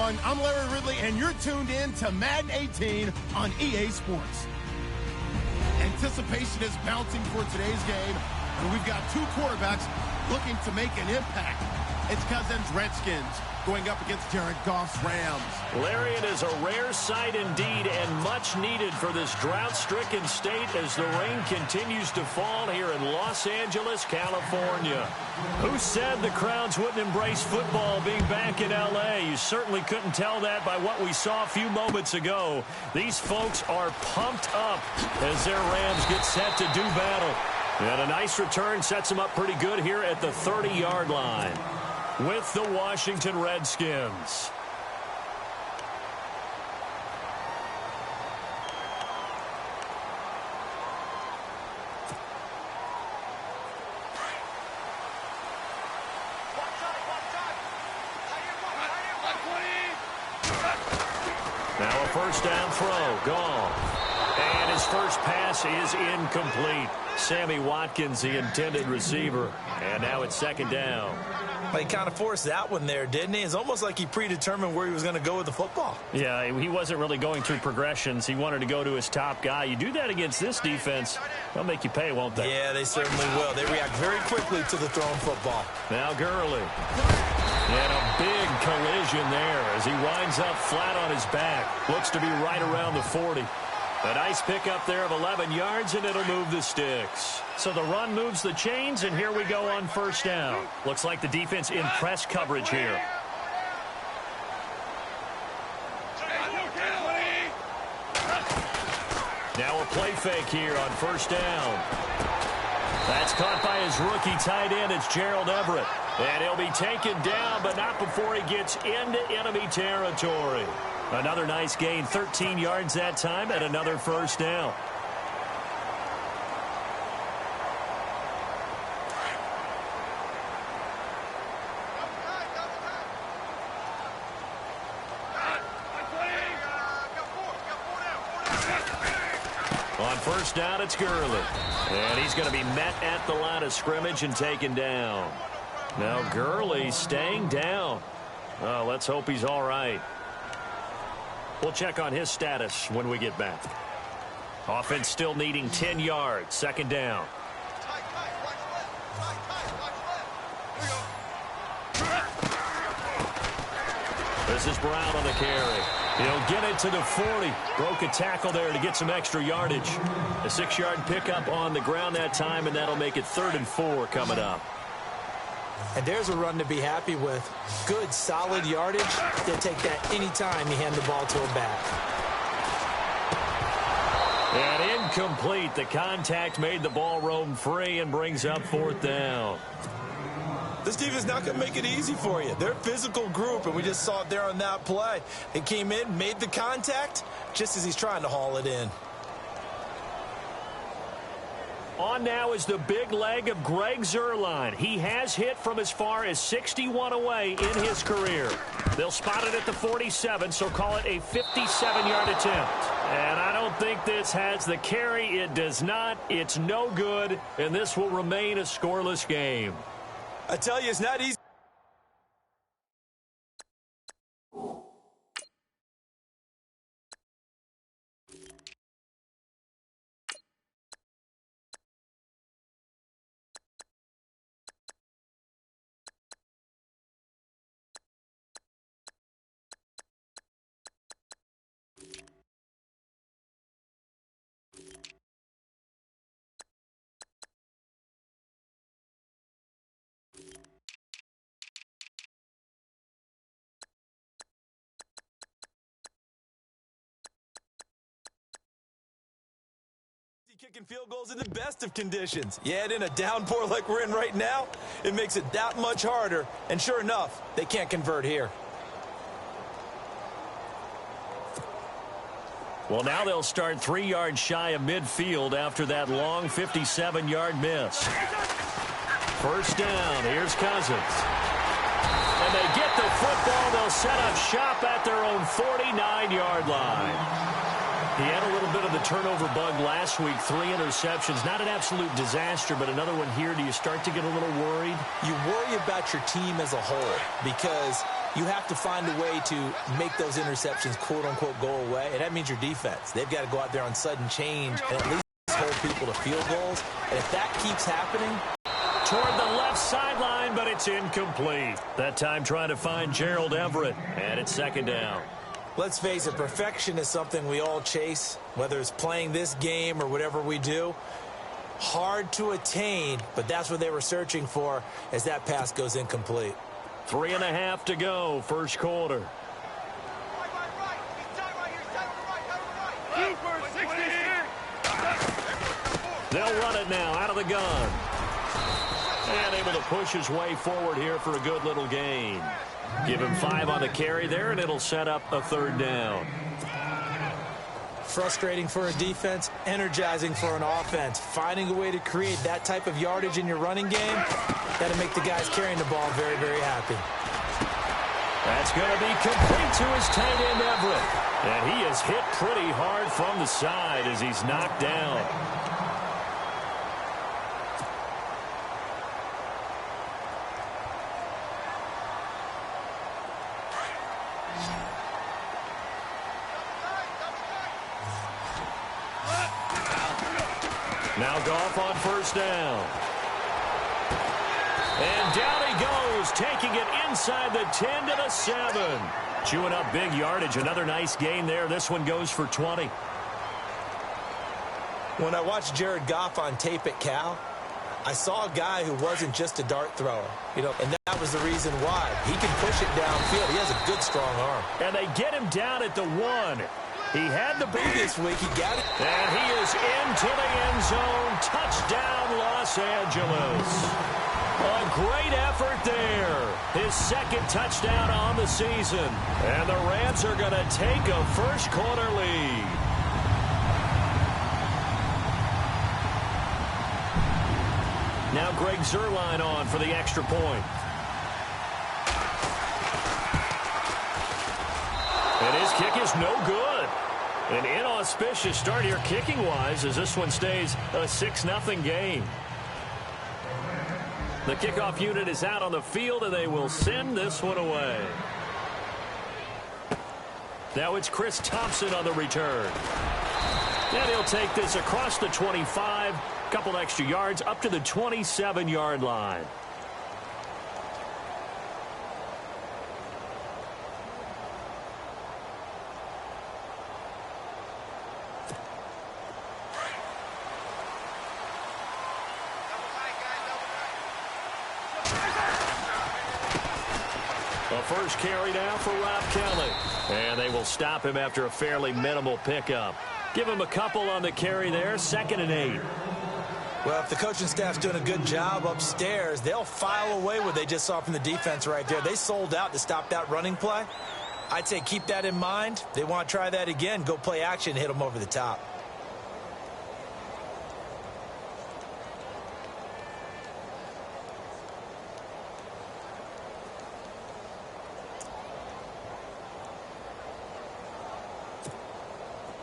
everyone. I'm Larry Ridley, and you're tuned in to Madden 18 on EA Sports. Anticipation is mounting for today's game, and we've got two quarterbacks looking to make an impact. It's Cousins' Redskins going up against Jared Goff's Rams. Larry, it is a rare sight indeed and much needed for this drought-stricken state as the rain continues to fall here in Los Angeles, California. Who said the crowds wouldn't embrace football being back in L.A.? You certainly couldn't tell that by what we saw a few moments ago. These folks are pumped up as their Rams get set to do battle. And a nice return sets them up pretty good here at the 30-yard line with the Washington Redskins. Now a first down throw, gone. And his first pass is incomplete. Sammy Watkins, the intended receiver. And now it's second down. He kind of forced that one there, didn't he? It's almost like he predetermined where he was going to go with the football. Yeah, he wasn't really going through progressions. He wanted to go to his top guy. You do that against this defense, they'll make you pay, won't they? Yeah, they certainly will. They react very quickly to the thrown football. Now Gurley. And a big collision there as he winds up flat on his back. Looks to be right around the 40. A nice pickup there of 11 yards, and it'll move the sticks. So the run moves the chains, and here we go on first down. Looks like the defense in press coverage here. Now a play fake here on first down. That's caught by his rookie tight end. It's Gerald Everett. And he'll be taken down, but not before he gets into enemy territory. Another nice gain, 13 yards that time, and another first down. On first down, it's Gurley. And he's going to be met at the line of scrimmage and taken down. Now Gurley staying down. Let's hope he's all right. We'll check on his status when we get back. Offense still needing 10 yards. Second down. This is Brown on the carry. He'll get it to the 40. Broke a tackle there to get some extra yardage. A 6-yard pickup on the ground that time, and that'll make it 3rd and 4 coming up. And there's a run to be happy with. Good, solid yardage. They'll take that anytime you hand the ball to a back. And incomplete. The contact made the ball roam free and brings up 4th down. This team is not going to make it easy for you. They're a physical group, and we just saw it there on that play. They came in, made the contact, just as he's trying to haul it in. On now is the big leg of Greg Zuerlein. He has hit from as far as 61 away in his career. They'll spot it at the 47, so call it a 57-yard attempt. And I don't think this has the carry. It does not. It's no good, and this will remain a scoreless game. I tell you, it's not easy. Kicking field goals in the best of conditions. Yet in a downpour like we're in right now, it makes it that much harder. And sure enough, they can't convert here. Well, now they'll start 3 yards shy of midfield after that long 57-yard miss. First down. Here's Cousins. And they get the football. They'll set up shop at their own 49-yard line. He had a little bit of the turnover bug last week, 3 interceptions. Not an absolute disaster, but another one here. Do you start to get a little worried? You worry about your team as a whole because you have to find a way to make those interceptions, quote-unquote, go away, and that means your defense. They've got to go out there on sudden change and at least hold people to field goals. And if that keeps happening... Toward the left sideline, but it's incomplete. That time trying to find Gerald Everett, and it's second down. Let's face it, perfection is something we all chase, whether it's playing this game or whatever we do. Hard to attain, but that's what they were searching for as that pass goes incomplete. 3.5 to go, first quarter. They'll run it now out of the gun. And able to push his way forward here for a good little gain. Give him 5 on the carry there, and it'll set up a third down. Frustrating for a defense, energizing for an offense. Finding a way to create that type of yardage in your running game, that'll make the guys carrying the ball very, very happy. That's going to be complete to his tight end, Everett. And he is hit pretty hard from the side as he's knocked down. Now Goff on first down. And down he goes, taking it inside the 10 to the 7. Chewing up big yardage. Another nice gain there. This one goes for 20. When I watched Jared Goff on tape at Cal, I saw a guy who wasn't just a dart thrower, and that was the reason why. He can push it downfield. He has a good, strong arm. And they get him down at the 1. He had the previous week. He got it. And he is into the end zone. Touchdown, Los Angeles. A great effort there. His second touchdown on the season. And the Rams are going to take a first quarter lead. Now Greg Zuerlein on for the extra point. And his kick is no good. An inauspicious start here kicking-wise as this one stays a 6-0 game. The kickoff unit is out on the field, and they will send this one away. Now it's Chris Thompson on the return. And he'll take this across the 25, couple extra yards, up to the 27-yard line. First carry now for Rob Kelly. And they will stop him after a fairly minimal pickup. Give him a couple on the carry there. 2nd and 8. Well, if the coaching staff's doing a good job upstairs, they'll file away what they just saw from the defense right there. They sold out to stop that running play. I'd say keep that in mind. They want to try that again. Go play action, hit them over the top.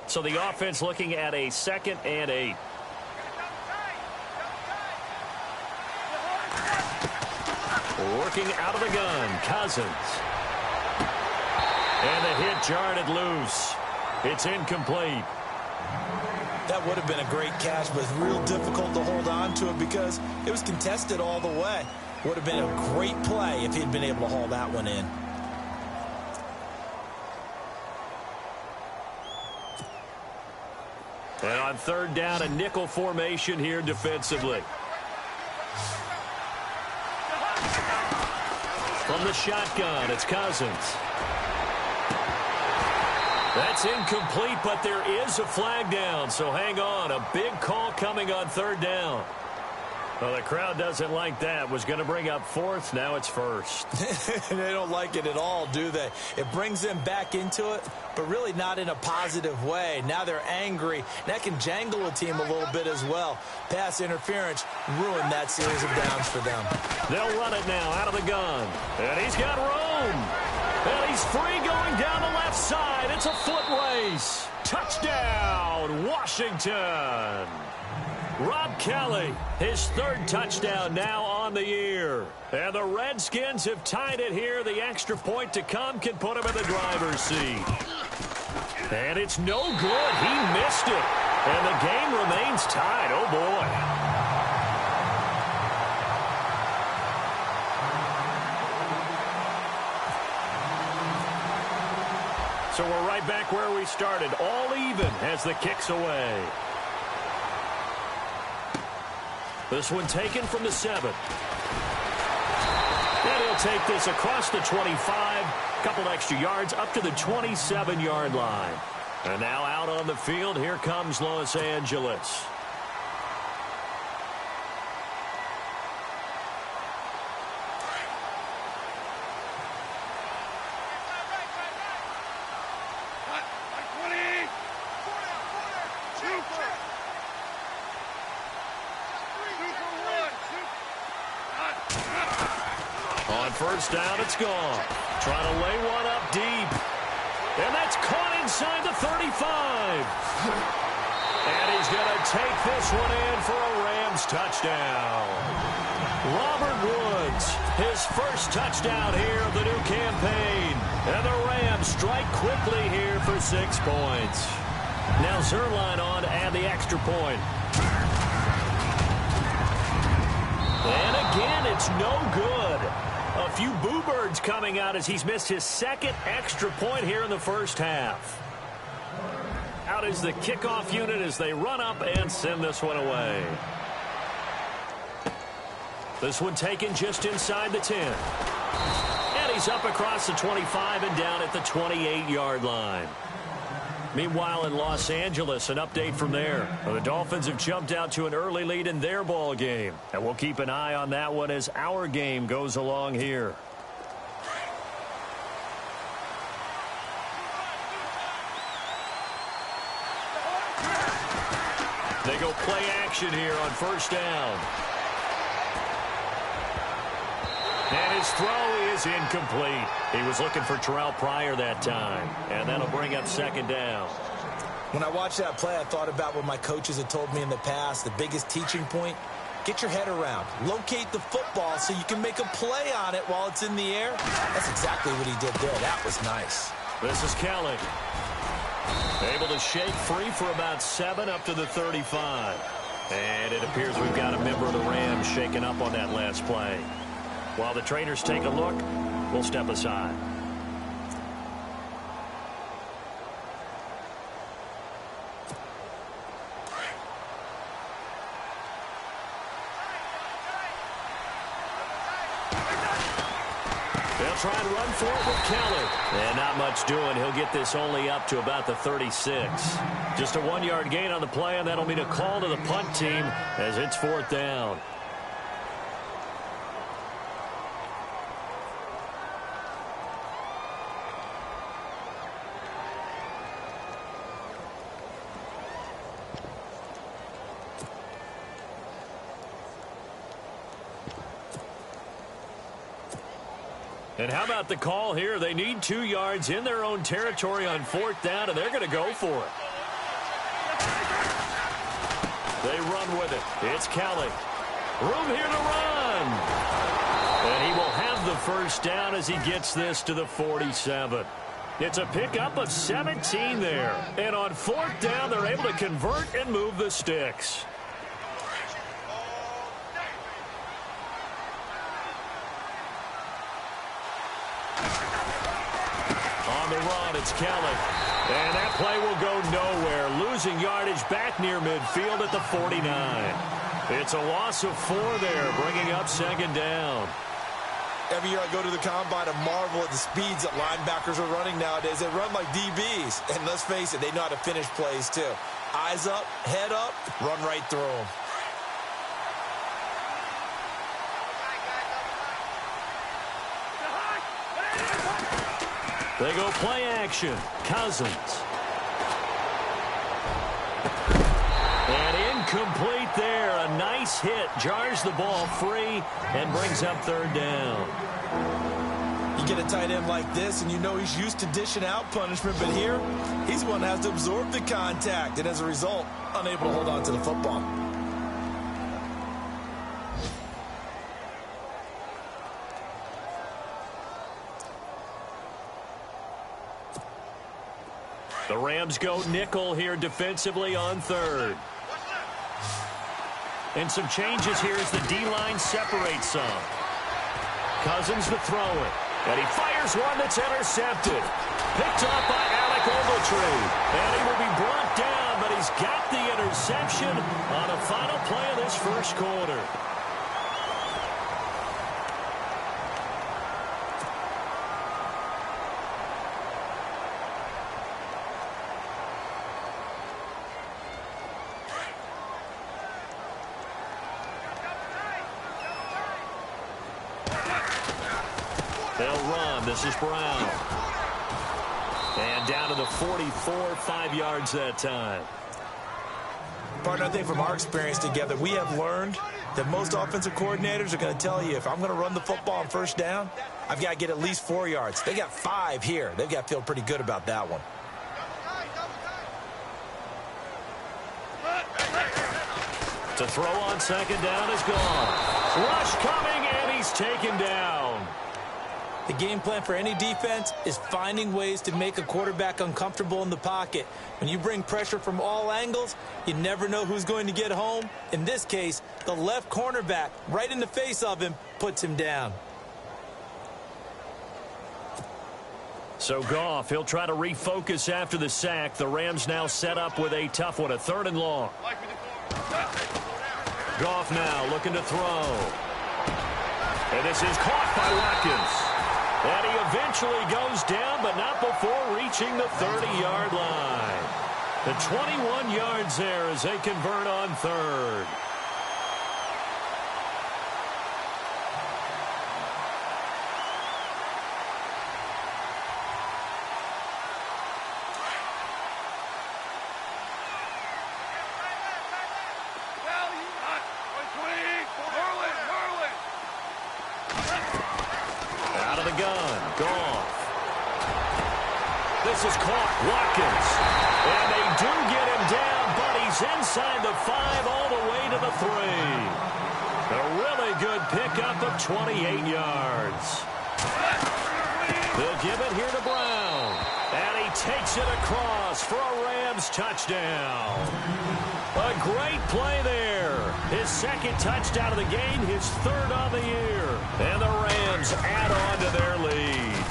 So the offense looking at a 2nd and 8. Working out of the gun, Cousins. And the hit jarred it loose. It's incomplete. That would have been a great catch, but it's real difficult to hold on to it because it was contested all the way. Would have been a great play if he'd been able to haul that one in. And on third down, a nickel formation here defensively. From the shotgun, it's Cousins. That's incomplete, but there is a flag down, so hang on. A big call coming on third down. Well, the crowd doesn't like that. Was going to bring up 4th. Now it's 1st. They don't like it at all, do they? It brings them back into it, but really not in a positive way. Now they're angry. That can jangle a team a little bit as well. Pass interference ruined that series of downs for them. They'll run it now out of the gun. And he's got room. And he's free going down the left side. It's a foot race. Touchdown, Washington. Rob Kelly, his third touchdown now on the year. And the Redskins have tied it here. The extra point to come can put him in the driver's seat. And it's no good. He missed it. And the game remains tied. Oh, boy. So we're right back where we started. All even as the kick's away. This one taken from the 7. And he'll take this across the 25. Couple extra yards up to the 27-yard line. And now out on the field, here comes Los Angeles. On first down, it's gone. Trying to lay one up deep. And that's caught inside the 35. And he's going to take this one in for a Rams touchdown. Robert Woods, his first touchdown here of the new campaign. And the Rams strike quickly here for 6 points. Now Zerline on to add the extra point. And again, it's no good. A few boo birds coming out as he's missed his second extra point here in the first half. Out is the kickoff unit as they run up and send this one away. This one taken just inside the 10. And he's up across the 25 and down at the 28-yard line. Meanwhile, in Los Angeles, an update from there. The Dolphins have jumped out to an early lead in their ball game. And we'll keep an eye on that one as our game goes along here. They go play action here on first down. And his throw is incomplete. He was looking for Terrell Pryor that time. And that'll bring up second down. When I watched that play, I thought about what my coaches had told me in the past. The biggest teaching point, get your head around. Locate the football so you can make a play on it while it's in the air. That's exactly what he did there. That was nice. This is Kelly. Able to shake free for about 7 up to the 35. And it appears we've got a member of the Rams shaking up on that last play. While the trainers take a look, we'll step aside. They'll try and run for it with Kelly. And not much doing. He'll get this only up to about the 36. Just a 1-yard gain on the play, and that'll mean a call to the punt team as it's 4th down. And how about the call here? They need 2 yards in their own territory on 4th down, and they're going to go for it. They run with it. It's Kelly. Room here to run. And he will have the first down as he gets this to the 47. It's a pickup of 17 there. And on 4th down, they're able to convert and move the sticks. On the run, it's Kelly. And that play will go nowhere. Losing yardage back near midfield at the 49. It's a loss of 4 there, bringing up second down. Every year I go to the combine and marvel at the speeds that linebackers are running nowadays. They run like DBs. And let's face it, they know how to finish plays too. Eyes up, head up, run right through them. They go play action. Cousins. And incomplete there. A nice hit. Jars the ball free and brings up 3rd down. You get a tight end like this, and you know he's used to dishing out punishment, but here, he's the one that has to absorb the contact, and as a result, unable to hold on to the football. The Rams go nickel here defensively on third. And some changes here as the D-line separates some. Cousins to throw it. And he fires one that's intercepted. Picked off by Alec Ogletree. And he will be brought down, but he's got the interception on a final play of this first quarter. They'll run. This is Brown. And down to the 44, 5 yards that time. Partner, I think from our experience together, we have learned that most offensive coordinators are going to tell you, if I'm going to run the football on first down, I've got to get at least 4 yards. They got 5 here. They've got to feel pretty good about that one. To throw on second down is gone. Rush coming, and he's taken down. The game plan for any defense is finding ways to make a quarterback uncomfortable in the pocket. When you bring pressure from all angles, you never know who's going to get home. In this case, the left cornerback, right in the face of him, puts him down. So Goff, he'll try to refocus after the sack. The Rams now set up with a tough one, a 3rd and long. Goff now looking to throw. And this is caught by Watkins. And he eventually goes down, but not before reaching the 30-yard line. The 21 yards there as they convert on 3rd. This is caught. Watkins. And they do get him down, but he's inside the 5 all the way to the 3. A really good pickup of 28 yards. They'll give it here to Brown. And he takes it across for a Rams touchdown. A great play there. His 2nd touchdown of the game, his 3rd on the year. And the Rams add on to their lead.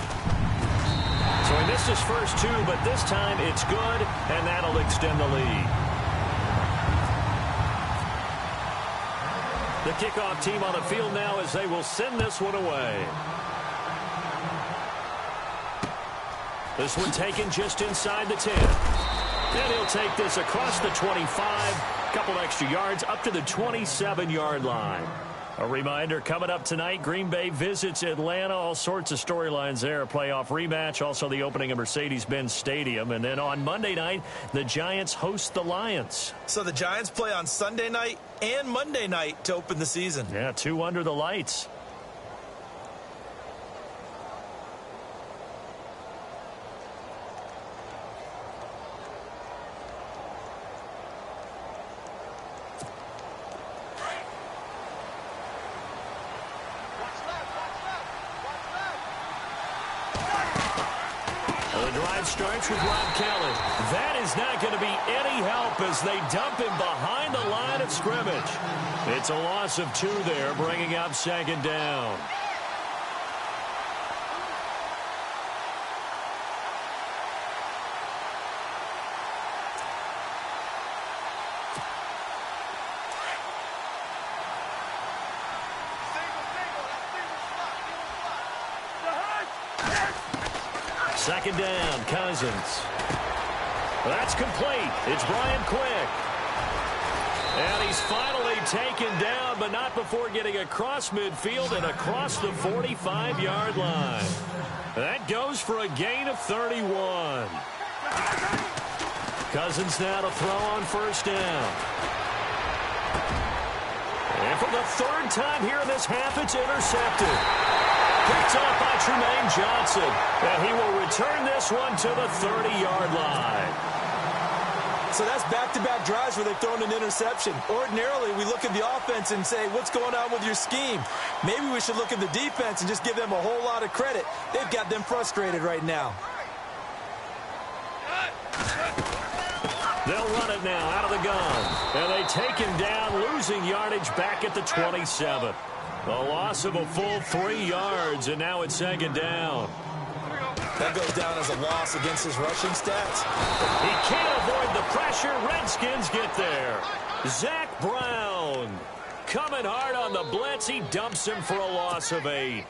So he missed his first 2, but this time it's good, and that'll extend the lead. The kickoff team on the field now as they will send this one away. This one taken just inside the 10. And he'll take this across the 25, couple extra yards up to the 27-yard line. A reminder, coming up tonight, Green Bay visits Atlanta. All sorts of storylines there. A playoff rematch, also the opening of Mercedes-Benz Stadium. And then on Monday night, the Giants host the Lions. So the Giants play on Sunday night and Monday night to open the season. Yeah, 2 under the lights. Starts with Rob Kelly. That is not going to be any help as they dump him behind the line of scrimmage. It's a loss of 2 there, bringing up 2nd down. Second down, Cousins. That's complete. It's Brian Quick. And he's finally taken down, but not before getting across midfield and across the 45-yard line. That goes for a gain of 31. Cousins now to throw on first down. And for the 3rd time here in this half, it's intercepted. Picked off by Tremaine Johnson. And he will return this one to the 30-yard line. So that's back-to-back drives where they've thrown an interception. Ordinarily, we look at the offense and say, what's going on with your scheme? Maybe we should look at the defense and just give them a whole lot of credit. They've got them frustrated right now. They'll run it now out of the gun. And they take him down, losing yardage back at the 27. A loss of a full 3 yards, and now it's second down. That goes down as a loss against his rushing stats. He can't avoid the pressure. Redskins get there. Zach Brown coming hard on the blitz. He dumps him for a loss of 8.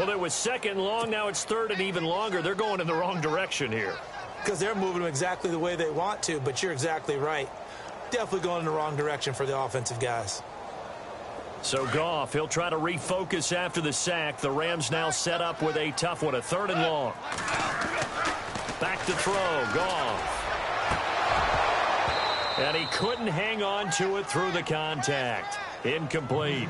Well, it was second long. Now it's third and even longer. They're going in the wrong direction here. Because they're moving them exactly the way they want to, but you're exactly right. Definitely going in the wrong direction for the offensive guys. So Goff, he'll try to refocus after the sack. The Rams now set up with a tough one, a 3rd and long. Back to throw, Goff. And he couldn't hang on to it through the contact. Incomplete.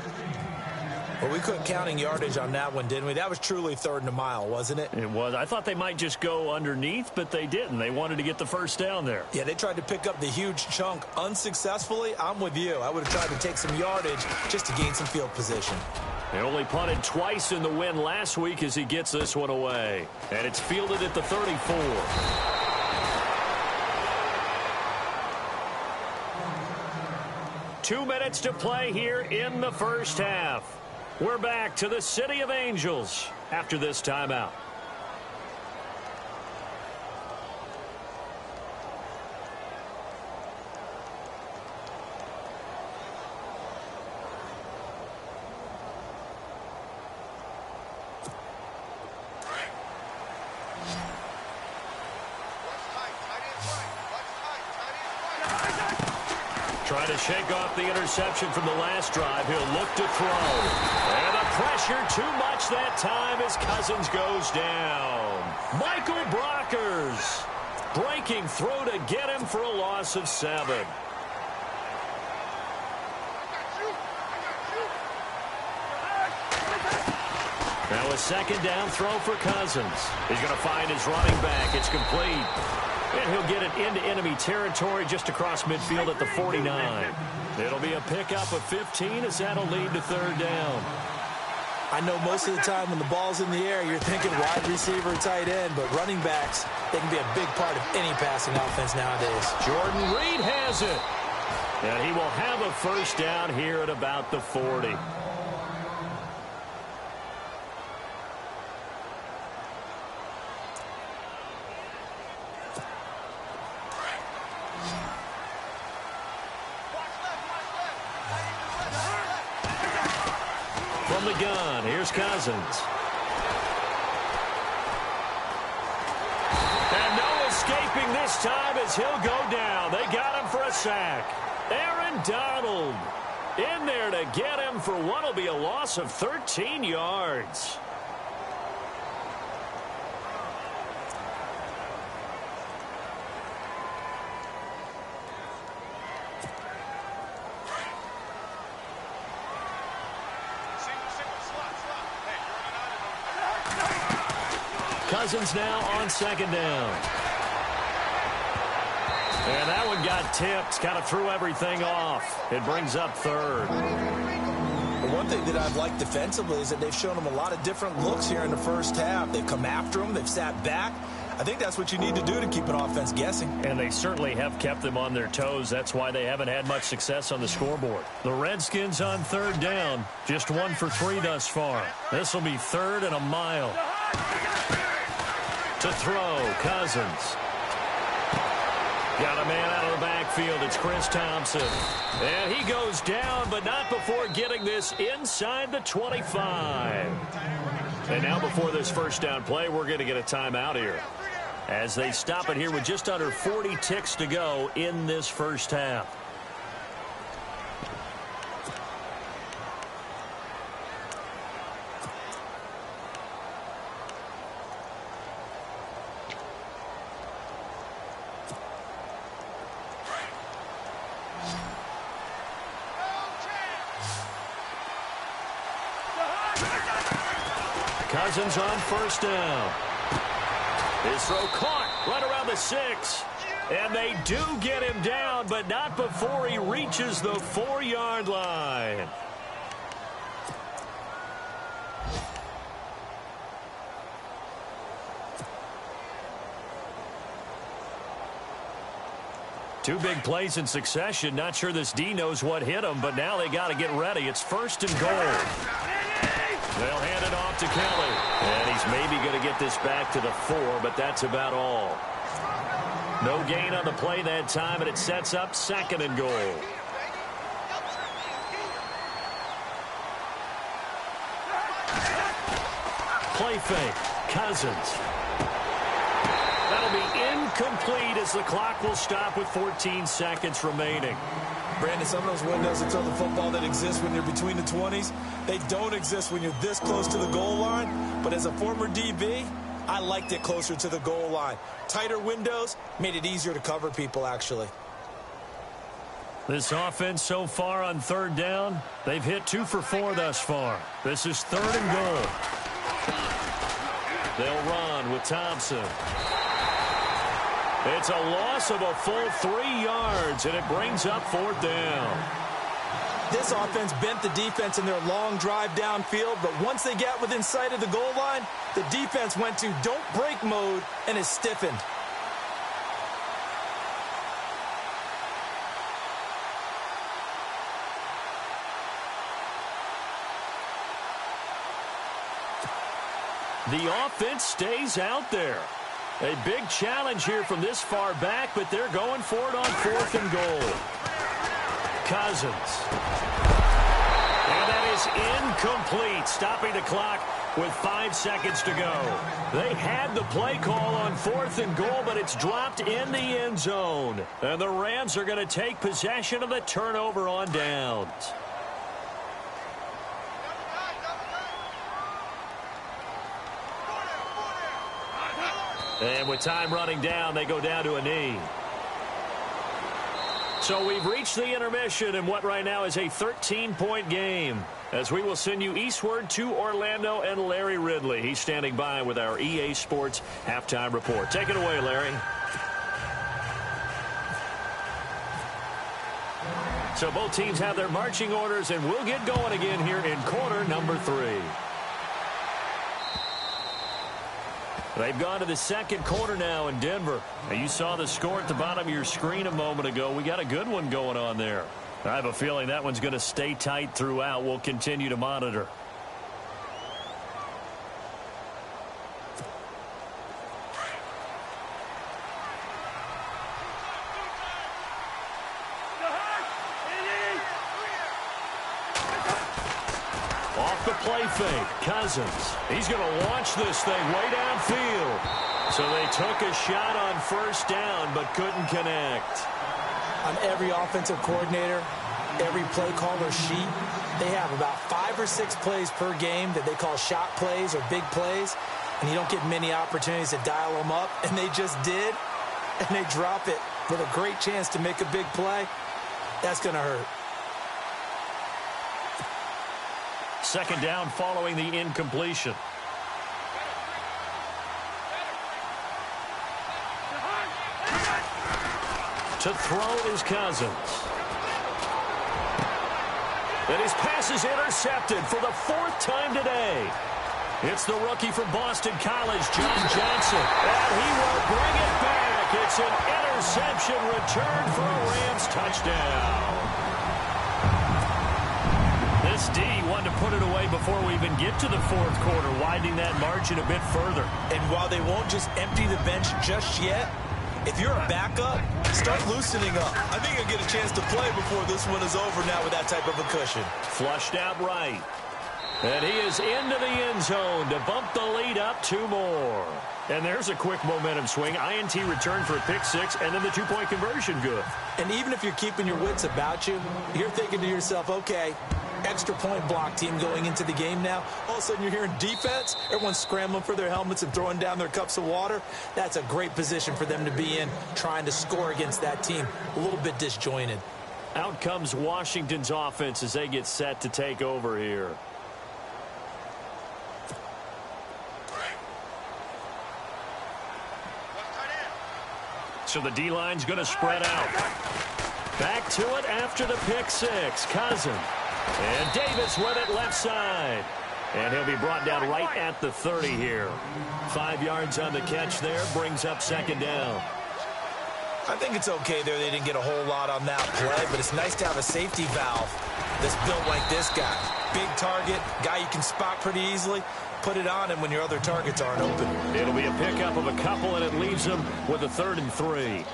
Well, we couldn't counting yardage on that one, didn't we? That was truly 3rd and a mile, wasn't it? It was. I thought they might just go underneath, but they didn't. They wanted to get the first down there. Yeah, they tried to pick up the huge chunk unsuccessfully. I'm with you. I would have tried to take some yardage just to gain some field position. They only punted twice in the win last week as he gets this one away. And it's fielded at the 34. 2 minutes to play here in the first half. We're back to the City of Angels after this timeout. Trying to shake off the interception from the last drive. He'll look to throw. And the pressure too much that time as Cousins goes down. Michael Brockers breaking through to get him for a loss of 7. Now a second down throw for Cousins. He's going to find his running back. It's complete. And he'll get it into enemy territory just across midfield at the 49. It'll be a pickup of 15 as that'll lead to 3rd down. I know most of the time when the ball's in the air, you're thinking wide receiver, tight end, but running backs, they can be a big part of any passing offense nowadays. Jordan Reed has it. And he will have a first down here at about the 40. From the gun, here's Cousins. And no escaping this time as he'll go down. They got him for a sack. Aaron Donald in there to get him for what will be a loss of 13 yards. Cousins now on 2nd down. And that one got tipped, kind of threw everything off. It brings up 3rd. One thing that I've liked defensively is that they've shown them a lot of different looks here in the first half. They've come after them. They've sat back. I think that's what you need to do to keep an offense guessing. And they certainly have kept them on their toes. That's why they haven't had much success on the scoreboard. The Redskins on 3rd down. Just 1 for 3 thus far. This will be 3rd and a mile. To throw, Cousins. Got a man out of the backfield. It's Chris Thompson. And he goes down, but not before getting this inside the 25. And now before this first down play, we're going to get a timeout here, as they stop it here with just under 40 ticks to go in this first half. Cousins on 1st down. His throw caught right around the 6. And they do get him down, but not before he reaches the 4-yard line. Two big plays in succession. Not sure this D knows what hit him, but now they got to get ready. It's 1st and goal. They'll hand it off to Kelly. And he's maybe going to get this back to the 4, but that's about all. No gain on the play that time, and it sets up 2nd and goal. Play fake. Cousins. That'll be incomplete as the clock will stop with 14 seconds remaining. Brandon, some of those windows to throw the football that exist when you're between the 20s, they don't exist when you're this close to the goal line. But as a former DB, I liked it closer to the goal line. Tighter windows made it easier to cover people, actually. This offense so far on 3rd down, they've hit 2 for 4 thus far. This is 3rd and goal. They'll run with Thompson. It's a loss of a full 3 yards, and it brings up 4th down. This offense bent the defense in their long drive downfield, but once they got within sight of the goal line, the defense went to don't break mode and is stiffened. The offense stays out there. A big challenge here from this far back, but they're going for it on 4th and goal. Cousins. And that is incomplete, stopping the clock with 5 seconds to go. They had the play call on 4th and goal, but it's dropped in the end zone. And the Rams are going to take possession of the turnover on downs. And with time running down, they go down to a knee. So we've reached the intermission in what right now is a 13-point game, as we will send you eastward to Orlando and Larry Ridley. He's standing by with our EA Sports halftime report. Take it away, Larry. So both teams have their marching orders, and we'll get going again here in quarter number 3. They've gone to the 2nd quarter now in Denver. Now, you saw the score at the bottom of your screen a moment ago. We got a good one going on there. I have a feeling that one's going to stay tight throughout. We'll continue to monitor. Off the play fake, Cousins. He's going to launch this thing way downfield. So they took a shot on 1st down, but couldn't connect. On every offensive coordinator, every play caller sheet, they have about 5 or 6 plays per game that they call shot plays or big plays, and you don't get many opportunities to dial them up, and they just did, and they drop it with a great chance to make a big play. That's going to hurt. 2nd down following the incompletion. To throw is Cousins. And his pass is intercepted for the 4th time today. It's the rookie from Boston College, John Johnson. And he will bring it back. It's an interception return for a Rams touchdown. This D wanted to put it away before we even get to the 4th quarter, widening that margin a bit further. And while they won't just empty the bench just yet, if you're a backup, start loosening up. I think you'll get a chance to play before this one is over now with that type of a cushion. Flushed out right. And he is into the end zone to bump the lead up 2 more. And there's a quick momentum swing. INT return for a pick 6, and then the 2-point conversion good. And even if you're keeping your wits about you, you're thinking to yourself, okay, extra point block team going into the game now. All of a sudden you're hearing defense. Everyone's scrambling for their helmets and throwing down their cups of water. That's a great position for them to be in, trying to score against that team. A little bit disjointed. Out comes Washington's offense as they get set to take over here. So the D-line's going to spread out. Back to it after the pick 6. Cousins. And Davis with it left side. And he'll be brought down right at the 30 here. 5 yards on the catch there. Brings up 2nd down. I think it's okay there. They didn't get a whole lot on that play, but it's nice to have a safety valve that's built like this guy. Big target, guy you can spot pretty easily. Put it on him when your other targets aren't open. It'll be a pickup of a couple, and it leaves them with a 3rd and 3.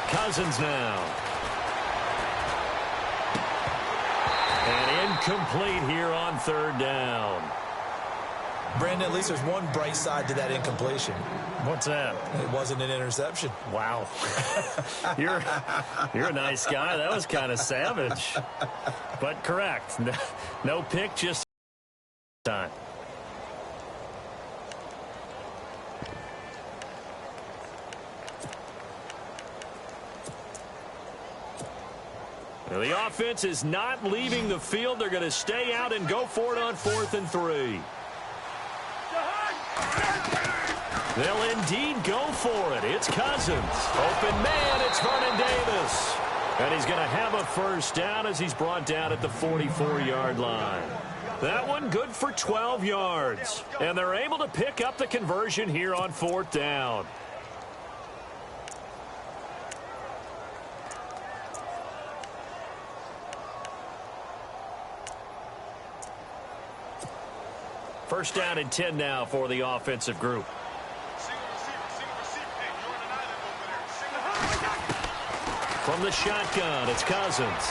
Cousins now. And incomplete here on 3rd down. Brandon, at least there's one bright side to that incompletion. What's that? It wasn't an interception. Wow. You're a nice guy. That was kind of savage. But correct. No pick, just time. The offense is not leaving the field. They're going to stay out and go for it on 4th and 3. They'll indeed go for it. It's Cousins. Open man, it's Vernon Davis. And he's going to have a 1st down as he's brought down at the 44-yard line. That one good for 12 yards. And they're able to pick up the conversion here on 4th down. First down and 10 now for the offensive group. From the shotgun, it's Cousins.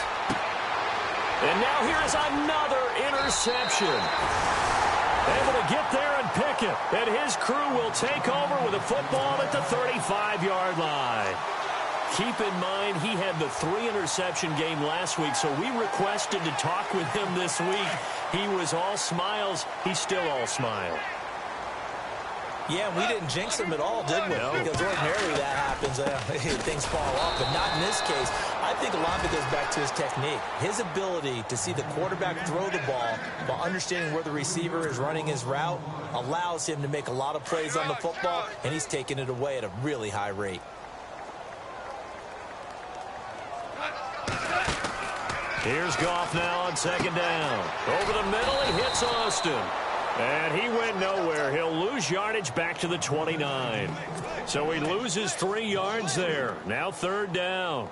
And now here's another interception. Able to get there and pick it. And his crew will take over with a football at the 35-yard line. Keep in mind, he had the 3-interception game last week, so we requested to talk with him this week. He was all smiles. He's still all smile. Yeah, we didn't jinx him at all, did we? No. Because ordinarily that happens. Things fall off, but not in this case. I think a lot of it goes back to his technique. His ability to see the quarterback throw the ball while understanding where the receiver is running his route allows him to make a lot of plays on the football, and he's taking it away at a really high rate. Here's Goff now on 2nd down. Over the middle, he hits Austin. And he went nowhere. He'll lose yardage back to the 29. So he loses 3 yards there. Now 3rd down.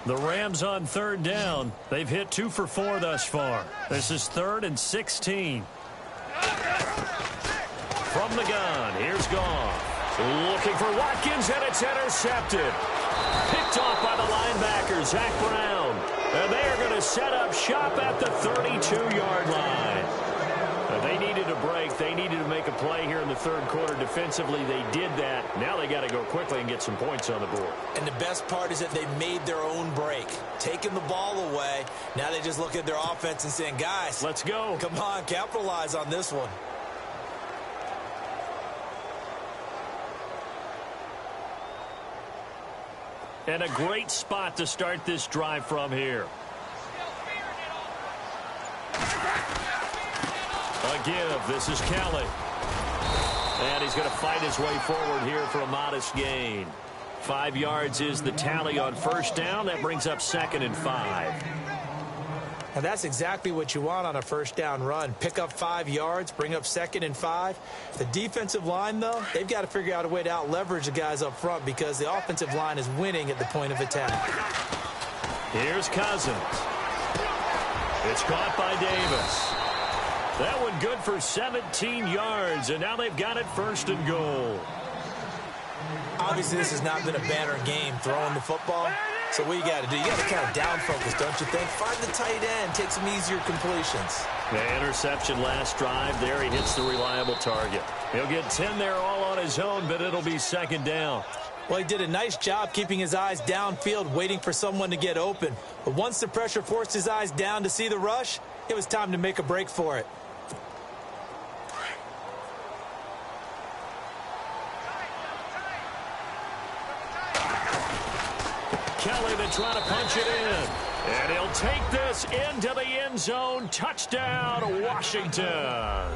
The Rams on 3rd down. They've hit 2 for 4 thus far. This is 3rd and 16. From the gun, here's Goff. Looking for Watkins, and it's intercepted. Picked off by the linebacker, Zach Brown. And they are going to set up shop at the 32-yard line. They needed a break. They needed to make a play here in the 3rd quarter. Defensively, they did that. Now they got to go quickly and get some points on the board. And the best part is that they made their own break. Taking the ball away. Now they just look at their offense and saying, guys, let's go. Come on, capitalize on this one. And a great spot to start this drive from here. A give. This is Kelly. And he's going to fight his way forward here for a modest gain. 5 yards is the tally on 1st down. That brings up 2nd and 5. And that's exactly what you want on a 1st down run. Pick up 5 yards, bring up 2nd and 5. The defensive line, though, they've got to figure out a way to out-leverage the guys up front because the offensive line is winning at the point of attack. Here's Cousins. It's caught by Davis. That one good for 17 yards, and now they've got it 1st and goal. Obviously, this has not been a banner game throwing the football. So what you got to do, you got to kind of down focus, don't you think? Find the tight end, take some easier completions. The interception last drive there. He hits the reliable target. He'll get 10 there all on his own, but it'll be 2nd down. Well, he did a nice job keeping his eyes downfield, waiting for someone to get open. But once the pressure forced his eyes down to see the rush, it was time to make a break for it. Kelly to try to punch it in. And he'll take this into the end zone. Touchdown, Washington.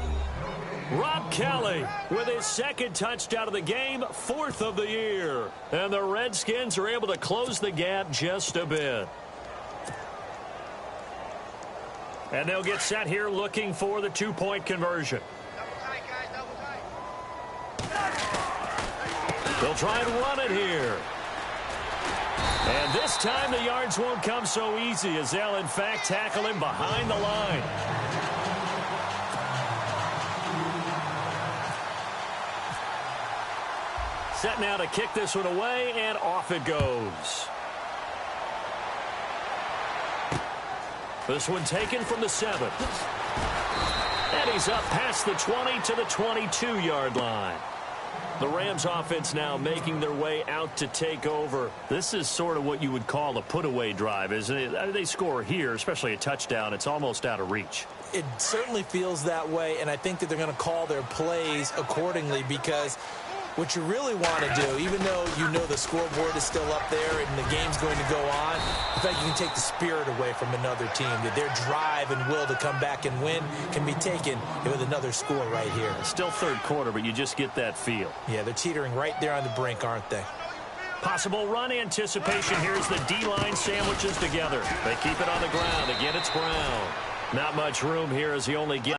Rob Kelly with his second touchdown of the game, fourth of the year. And the Redskins are able to close the gap just a bit. And they'll get set here looking for the two-point conversion. They'll try and run it here. And this time the yards won't come so easy as they'll, in fact, tackle him behind the line. Set now to kick this one away, and off it goes. This one taken from the 7. And he's up past the 20 to the 22-yard line. The Rams offense now making their way out to take over. This is sort of what you would call a put-away drive, isn't it? They score here, especially a touchdown. It's almost out of reach. It certainly feels that way, and I think that they're going to call their plays accordingly because what you really want to do, even though you know the scoreboard is still up there and the game's going to go on, I think you can take the spirit away from another team, that their drive and will to come back and win can be taken with another score right here. Still third quarter, but you just get that feel. Yeah, they're teetering right there on the brink, aren't they? Possible run anticipation. Here's the D-line sandwiches together. They keep it on the ground. Again, it's Brown. Not much room here as he only gets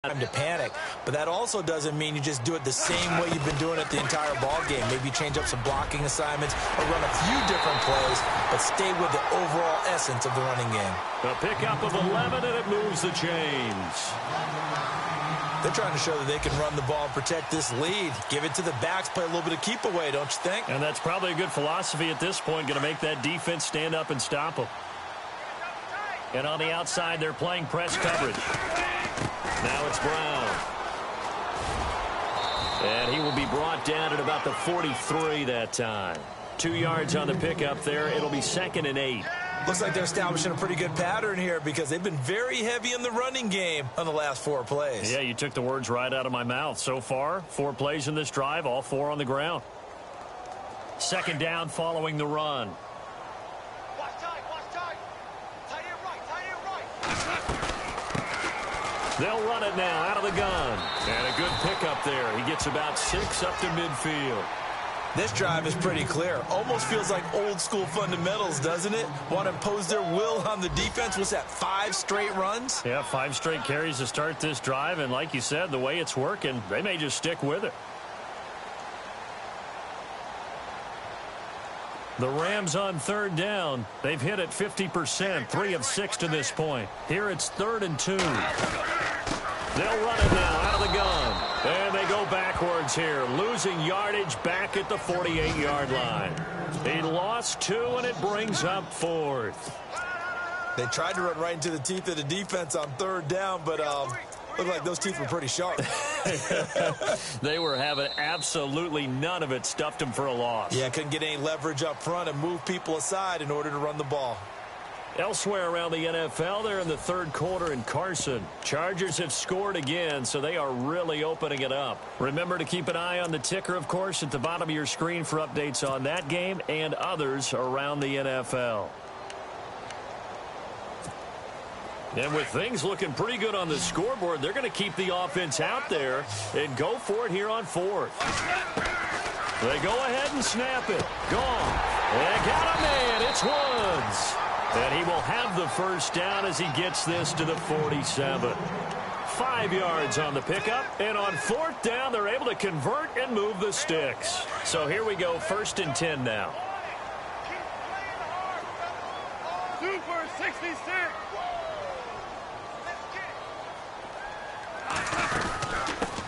time to panic, but that also doesn't mean you just do it the same way you've been doing it the entire ball game. Maybe change up some blocking assignments or run a few different plays, but stay with the overall essence of the running game. A pickup of 11, and it moves the chains. They're trying to show that they can run the ball and protect this lead. Give it to the backs, play a little bit of keep away, don't you think? And that's probably a good philosophy at this point, going to make that defense stand up and stop them. And on the outside, they're playing press coverage. Now it's Brown. And he will be brought down at about the 43 that time. 2 yards on the pickup there. It'll be 2nd and 8. Looks like they're establishing a pretty good pattern here because they've been very heavy in the running game on the last 4 plays. Yeah, you took the words right out of my mouth. So far, 4 plays in this drive, all 4 on the ground. 2nd down following the run. They'll run it now out of the gun. And a good pickup there. He gets about 6 up to midfield. This drive is pretty clear. Almost feels like old school fundamentals, doesn't it? Want to impose their will on the defense. What's that, 5 straight runs? Yeah, 5 straight carries to start this drive. And like you said, the way it's working, they may just stick with it. The Rams on 3rd down. They've hit it 50%, 3 of 6 to this point. Here it's 3rd and 2. They'll run it now out of the gun. And they go backwards here, losing yardage back at the 48-yard line. He lost 2, and it brings up 4th. They tried to run right into the teeth of the defense on 3rd down, but looked like those teeth were pretty sharp. They were having absolutely none of it. Stuffed him for a loss. Yeah, couldn't get any leverage up front and move people aside in order to run the ball. Elsewhere around the NFL, they're in the 3rd quarter in Carson. Chargers have scored again, so they are really opening it up. Remember to keep an eye on the ticker, of course, at the bottom of your screen for updates on that game and others around the NFL. And with things looking pretty good on the scoreboard, they're going to keep the offense out there and go for it here on 4th. They go ahead and snap it. Gone. They got a man. It's Woods. And he will have the 1st down as he gets this to the 47. 5 yards on the pickup. And on 4th down, they're able to convert and move the sticks. So here we go, 1st and 10 now. Super 66.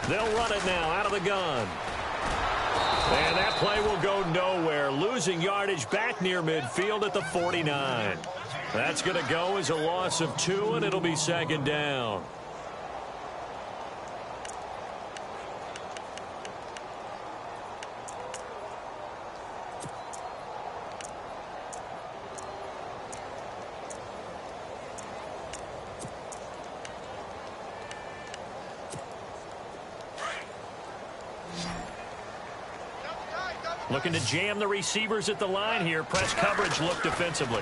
They'll run it now out of the gun. And that play will go nowhere, losing yardage back near midfield at the 49. That's going to go as a loss of 2, and it'll be 2nd down. Looking to jam the receivers at the line here. Press coverage look defensively.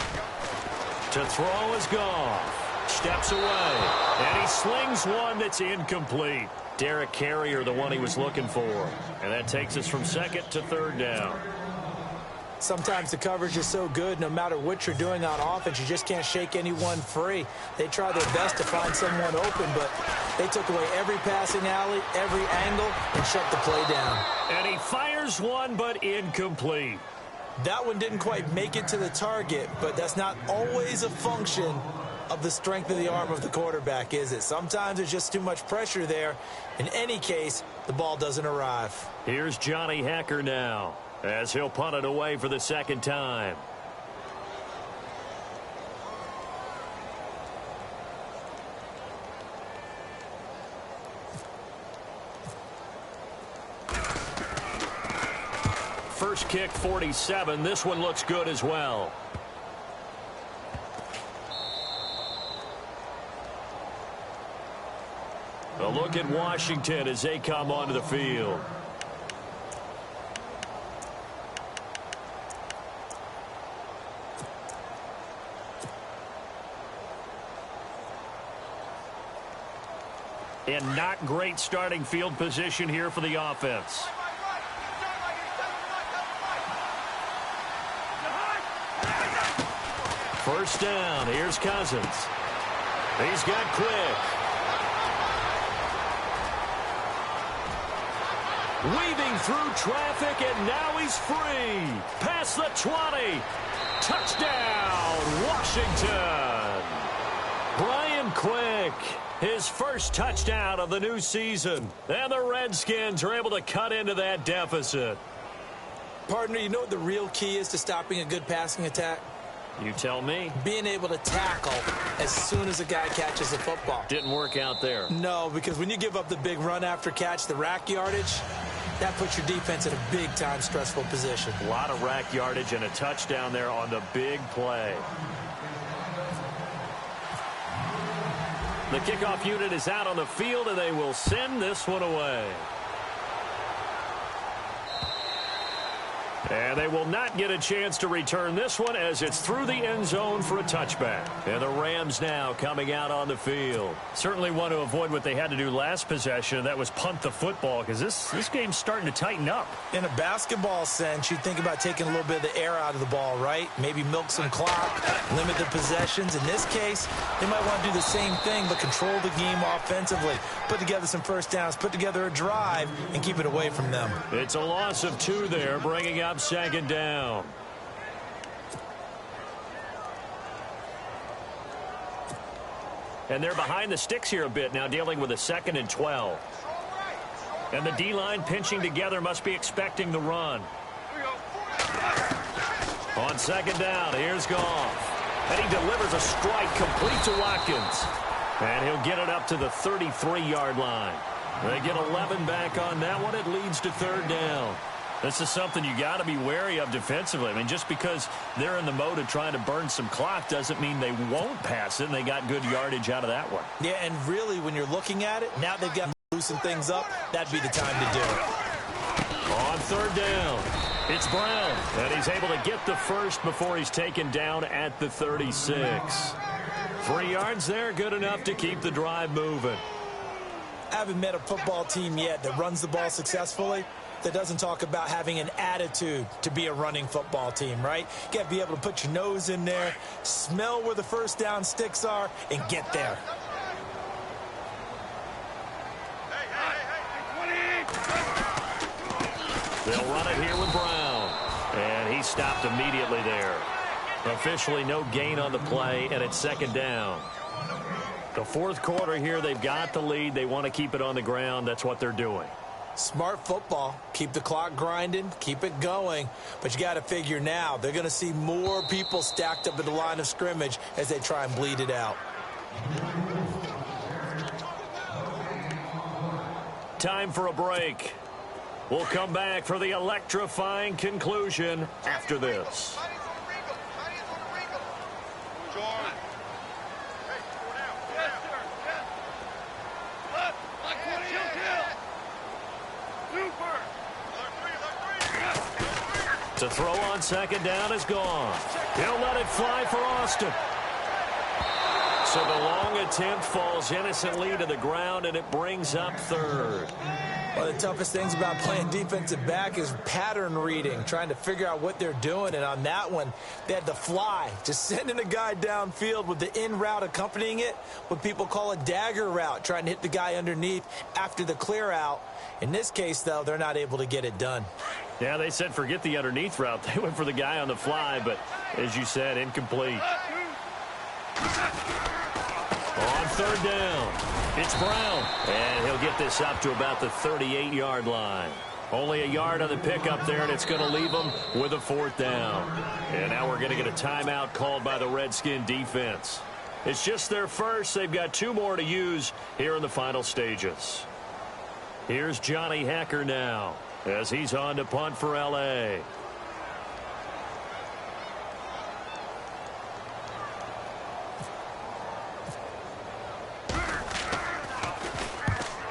To throw is Goff. Steps away. And he slings one that's incomplete. Derek Carrier, the one he was looking for. And that takes us from second to third down. Sometimes the coverage is so good, no matter what you're doing on offense, you just can't shake anyone free. They try their best to find someone open, but they took away every passing alley, every angle, and shut the play down. And he fires one, but incomplete. That one didn't quite make it to the target, but that's not always a function of the strength of the arm of the quarterback, is it? Sometimes there's just too much pressure there. In any case, the ball doesn't arrive. Here's Johnny Hacker now, as he'll punt it away for the second time. First kick, 47. This one looks good as well. A look at Washington as they come onto the field. And not great starting field position here for the offense. First down. Here's Cousins. He's got Quick. Weaving through traffic, and now he's free. Past the 20. Touchdown, Washington. Brian Quick, his first touchdown of the new season. And the Redskins are able to cut into that deficit. Partner, you know what the real key is to stopping a good passing attack? You tell me. Being able to tackle as soon as a guy catches the football. Didn't work out there. No, because when you give up the big run after catch, the rack yardage, that puts your defense in a big-time stressful position. A lot of rack yardage and a touchdown there on the big play. The kickoff unit is out on the field, and they will send this one away. And they will not get a chance to return this one as it's through the end zone for a touchback. And the Rams now coming out on the field. Certainly want to avoid what they had to do last possession, and that was punt the football, because this game's starting to tighten up. In a basketball sense, you think about taking a little bit of the air out of the ball, right? Maybe milk some clock, limit the possessions. In this case, they might want to do the same thing, but control the game offensively. Put together some first downs, put together a drive, and keep it away from them. It's a loss of 2 there, bringing up second down. And they're behind the sticks here a bit now, dealing with a 2nd and 12. And the D-line pinching together, must be expecting the run. On second down, here's Goff. And he delivers a strike complete to Watkins. And he'll get it up to the 33-yard line. They get 11 back on that one. It leads to third down. This is something you got to be wary of defensively. I mean, just because they're in the mode of trying to burn some clock doesn't mean they won't pass it, and they got good yardage out of that one. Yeah, and really, when you're looking at it, now they've got to loosen things up. That'd be the time to do it. On third down, it's Brown, and he's able to get the first before he's taken down at the 36. 3 yards there, good enough to keep the drive moving. I haven't met a football team yet that runs the ball successfully that doesn't talk about having an attitude to be a running football team, right? You got to be able to put your nose in there, smell where the first down sticks are, and get there. They'll run it here with Brown. And he stopped immediately there. Officially no gain on the play, and it's second down. The fourth quarter here, they've got the lead. They want to keep it on the ground. That's what they're doing. Smart football. Keep the clock grinding. Keep it going. But you got to figure now, they're going to see more people stacked up at the line of scrimmage as they try and bleed it out. Time for a break. We'll come back for the electrifying conclusion after this. To throw on second down is gone. He'll let it fly for Austin. So the long attempt falls innocently to the ground, and it brings up third. One of the toughest things about playing defensive back is pattern reading, trying to figure out what they're doing. And on that one, they had the fly, just sending a guy downfield with the in route accompanying it, what people call a dagger route, trying to hit the guy underneath after the clear out. In this case, though, they're not able to get it done. Yeah, they said forget the underneath route. They went for the guy on the fly, but as you said, incomplete. On third down, it's Brown, and he'll get this up to about the 38-yard line. Only a yard on the pickup there, and it's going to leave them with a fourth down. And now we're going to get a timeout called by the Redskin defense. It's just their first. They've got 2 more to use here in the final stages. Here's Johnny Hecker now as he's on to punt for L.A.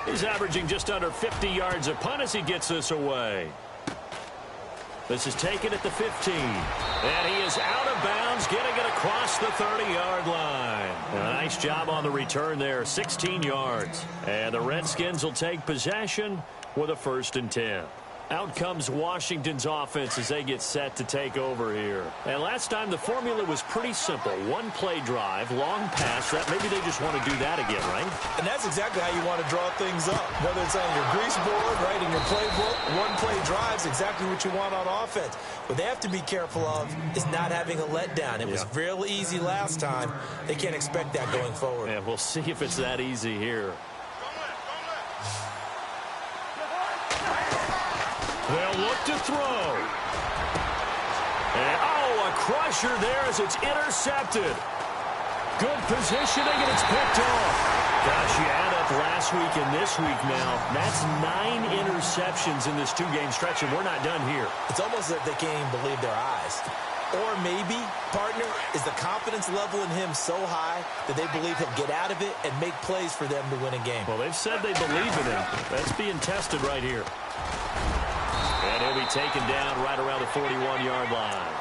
He's averaging just under 50 yards a punt as he gets this away. This is taken at the 15. And he is out of bounds, getting it across the 30-yard line. A nice job on the return there, 16 yards. And the Redskins will take possession with a 1st and 10. Out comes Washington's offense as they get set to take over here. And last time the formula was pretty simple. 1-play drive, long pass. That maybe they just want to do that again, right? And that's exactly how you want to draw things up. Whether it's on your grease board, right, in your playbook, 1-play drive's exactly what you want on offense. What they have to be careful of is not having a letdown. It was real easy last time. They can't expect that going forward. Yeah, we'll see if it's that easy here. They'll look to throw. And, a crusher there as it's intercepted. Good positioning, and it's picked off. Gosh, you add up last week and this week now. That's 9 interceptions in this 2-game stretch, and we're not done here. It's almost like they can't even believe their eyes. Or maybe, partner, is the confidence level in him so high that they believe he'll get out of it and make plays for them to win a game. Well, they've said they believe in him. That's being tested right here. And he'll be taken down right around the 41-yard line.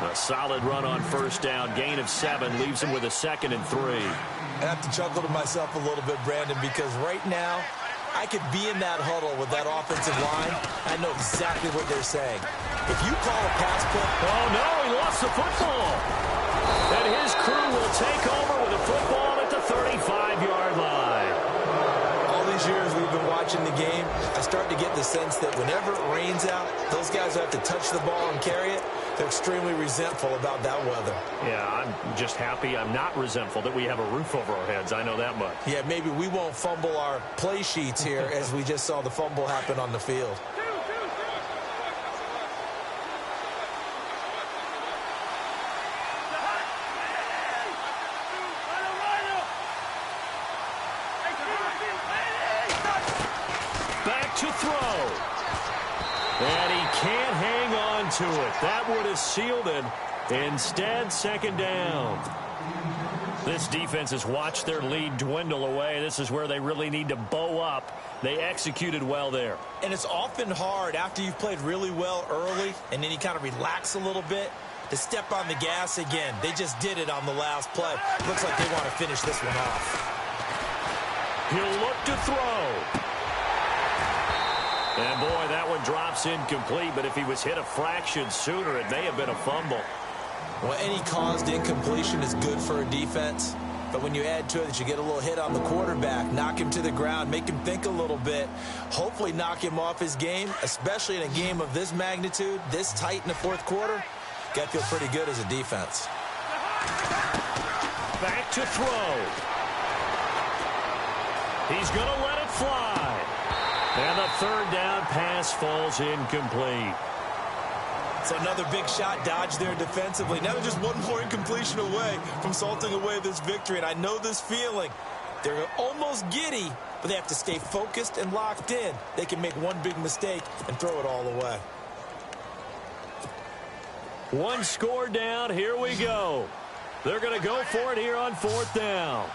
A solid run on 1st down. Gain of 7 leaves him with a 2nd and 3. I have to chuckle to myself a little bit, Brandon, because right now I could be in that huddle with that offensive line. I know exactly what they're saying. If you call a pass play... Oh, no, he lost the football. And his crew will take over with a football at the 35-yard line. All these years we've been watching the game, I start to get the sense that whenever it rains out, those guys who have to touch the ball and carry it, they're extremely resentful about that weather. Yeah, I'm just happy I'm not resentful that we have a roof over our heads. I know that much. Yeah, maybe we won't fumble our play sheets here as we just saw the fumble happen on the field. Back to throw. And he can't hang on to it. That would have sealed it. Instead, 2nd down. This defense has watched their lead dwindle away. This is where they really need to bow up. They executed well there. And it's often hard after you've played really well early and then you kind of relax a little bit to step on the gas again. They just did it on the last play. Looks like they want to finish this one off. He'll look to throw. And, boy, that one drops incomplete, but if he was hit a fraction sooner, it may have been a fumble. Well, any caused incompletion is good for a defense, but when you add to it that you get a little hit on the quarterback, knock him to the ground, make him think a little bit, hopefully knock him off his game, especially in a game of this magnitude, this tight in the 4th quarter, got to feel pretty good as a defense. Back to throw. He's going to let it fly. And the 3rd down pass falls incomplete. So another big shot dodged there defensively. Now they're just one more incompletion away from salting away this victory. And I know this feeling. They're almost giddy, but they have to stay focused and locked in. They can make one big mistake and throw it all away. 1 score down. Here we go. They're going to go for it here on 4th down.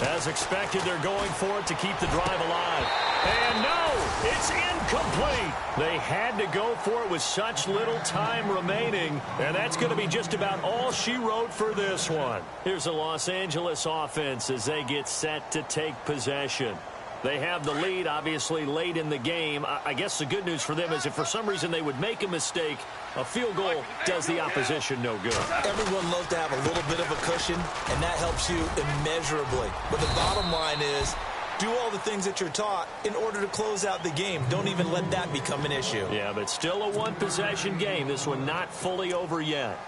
As expected, they're going for it to keep the drive alive. And no, it's incomplete. incomplete. They had to go for it with such little time remaining, and that's going to be just about all she wrote for this one. Here's the Los Angeles offense as they get set to take possession. They have the lead, obviously, late in the game. I guess the good news for them is if for some reason they would make a mistake, a field goal does the opposition no good. Everyone loves to have a little bit of a cushion, and that helps you immeasurably. But the bottom line is, do all the things that you're taught in order to close out the game. Don't even let that become an issue. Yeah, but still a one-possession game. This one not fully over yet.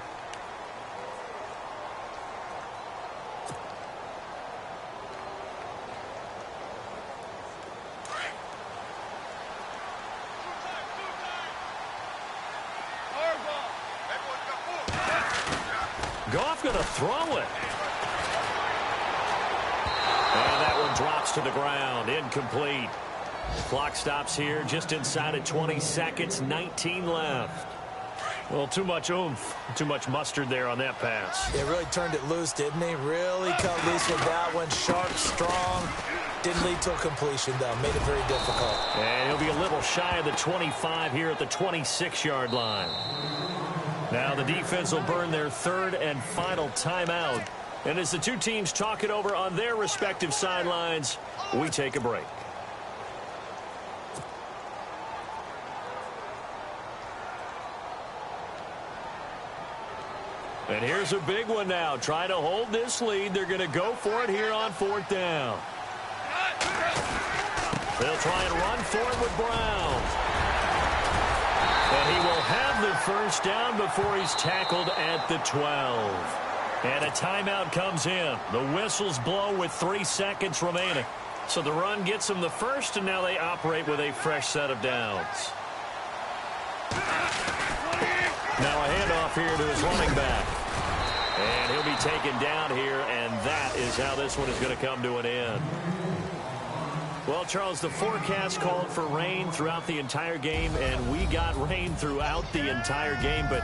Goff going to throw it. And that one drops to the ground. Incomplete. Clock stops here just inside of 20 seconds. 19 left. Well, too much oomph. Too much mustard there on that pass. It really turned it loose, didn't he? Really cut loose with that one. Sharp, strong. Didn't lead to a completion, though. Made it very difficult. And he'll be a little shy of the 25 here at the 26-yard line. Now the defense will burn their third and final timeout. And as the two teams talk it over on their respective sidelines, we take a break. And here's a big one now. Trying to hold this lead. They're going to go for it here on fourth down. They'll try and run for it with Brown. And he will have the first down before he's tackled at the 12. And a timeout comes in. The whistles blow with 3 seconds remaining. So the run gets them the first, and now they operate with a fresh set of downs. Now a handoff here to his running back. And he'll be taken down here, and that is how this one is going to come to an end. Well, Charles, the forecast called for rain throughout the entire game, and we got rain throughout the entire game. But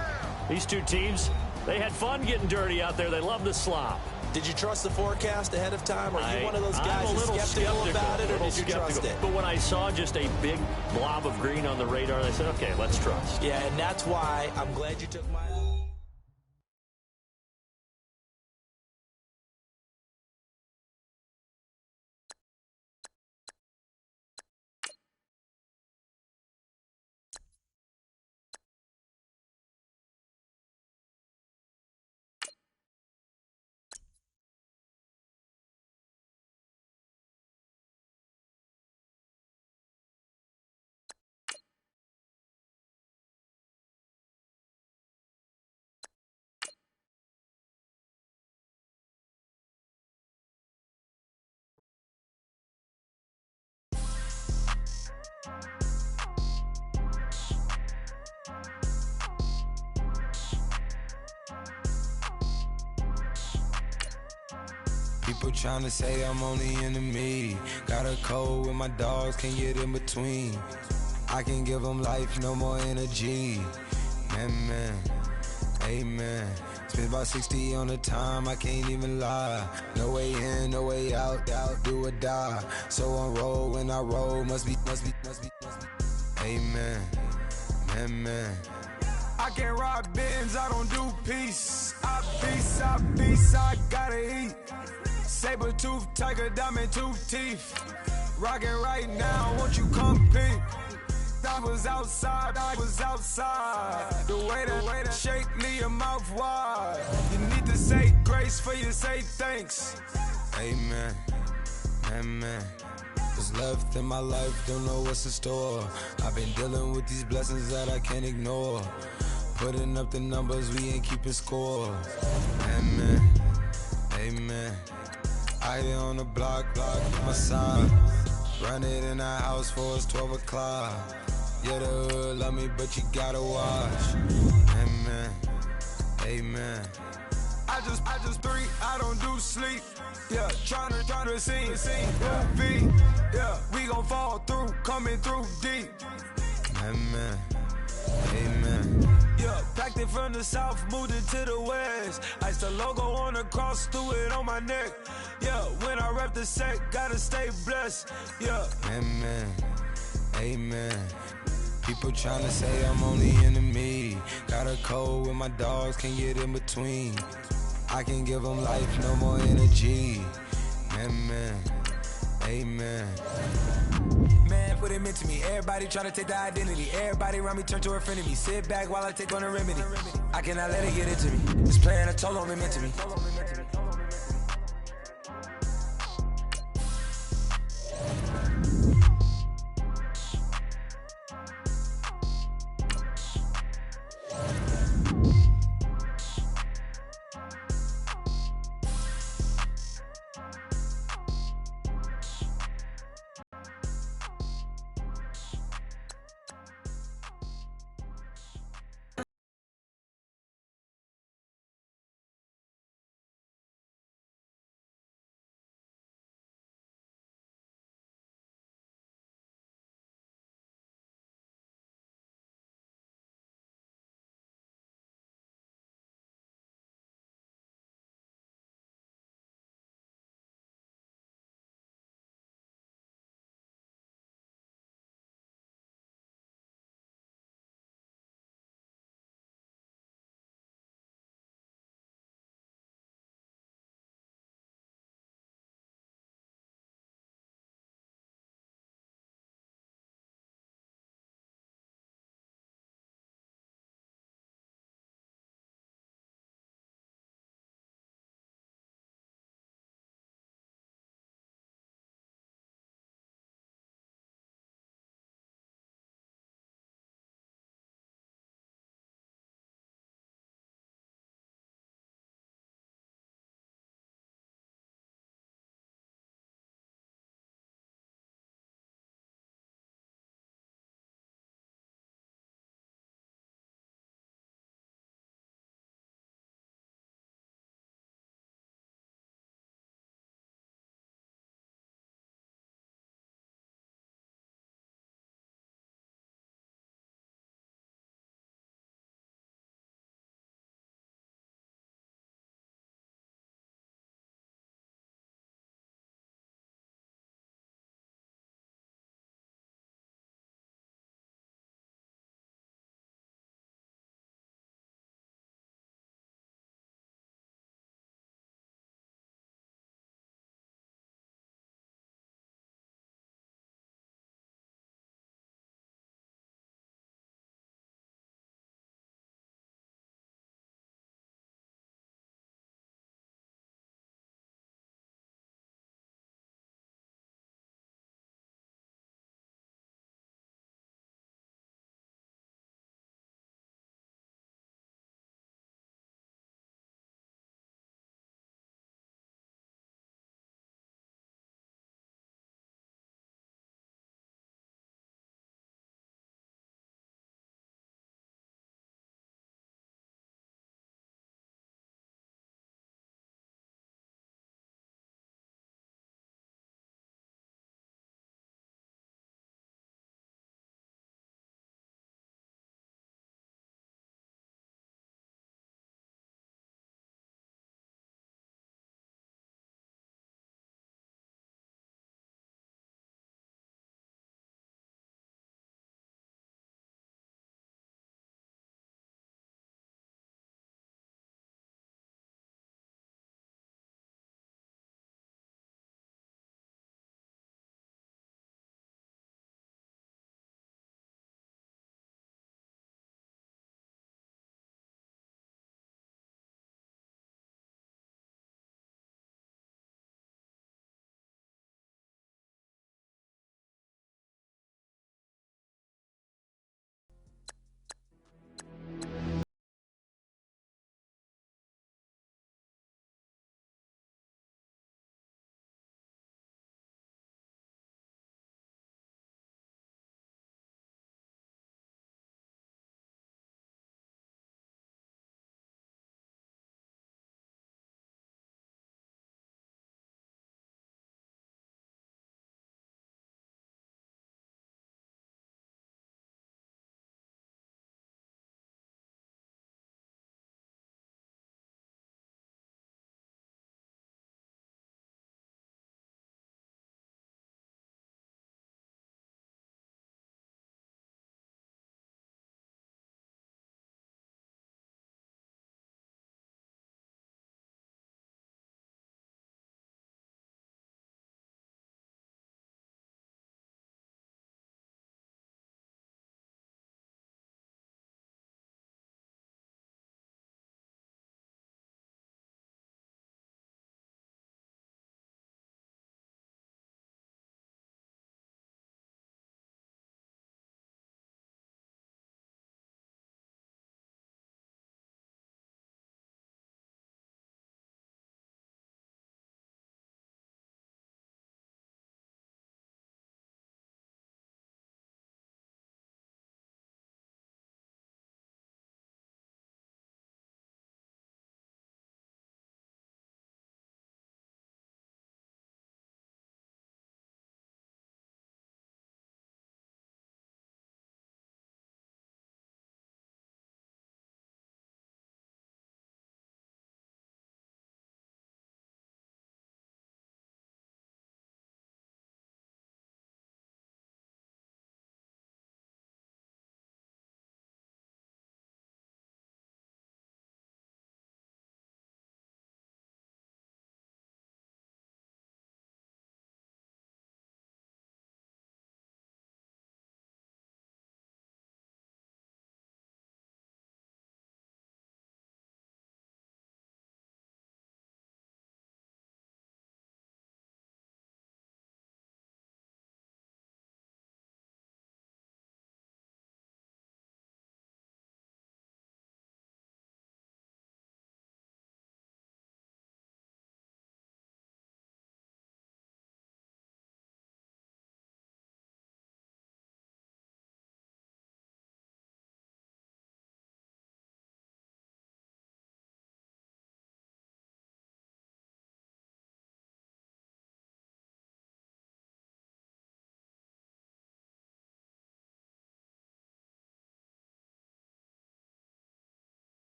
these two teams, they had fun getting dirty out there. They love the slop. Did you trust the forecast ahead of time? Are you one of those guys who's skeptical about it, or did you trust it? But when I saw just a big blob of green on the radar, I said, okay, let's trust. Yeah, and that's why I'm glad you took my... People tryna say I'm only enemy. Got a cold with my dogs, can't get in between. I can give them life, no more energy. Man, amen. Spent about 60 on the time, I can't even lie. No way in, no way out, do or die. So on roll, when I roll, must be. Amen, man. I can't ride Benz, I don't do peace. I feast, I gotta eat. Saber tooth, tiger, diamond tooth teeth. Rockin' right now, won't you come peep? I was outside. The way that shake, leave your mouth wide. You need to say grace for you say thanks. Amen, what's left in my life, don't know what's in store. I've been dealing with these blessings that I can't ignore. Putting up the numbers, we ain't keeping score. Amen. I on the block, my side. Run it in the house for us 12 o'clock. Yeah, the hood love me, but you gotta watch. Amen. I just three, I don't do sleep. Yeah, tryna see movie. Yeah, we gon' fall through, coming through deep. Amen. Yeah, packed it from the south, moved it to the west. Iced the logo on the cross, threw it on my neck. Yeah, when I rep the set, gotta stay blessed. Yeah. Amen. People tryna say I'm on the enemy. Got a code with my dogs, can't get in between. I can give them life, no more energy. Amen, amen. Man, put him into me. Everybody try to take the identity. Everybody around me turn to a friend of me. Sit back while I take on the remedy. I cannot let it get into me. This playing a toll on me, meant to me.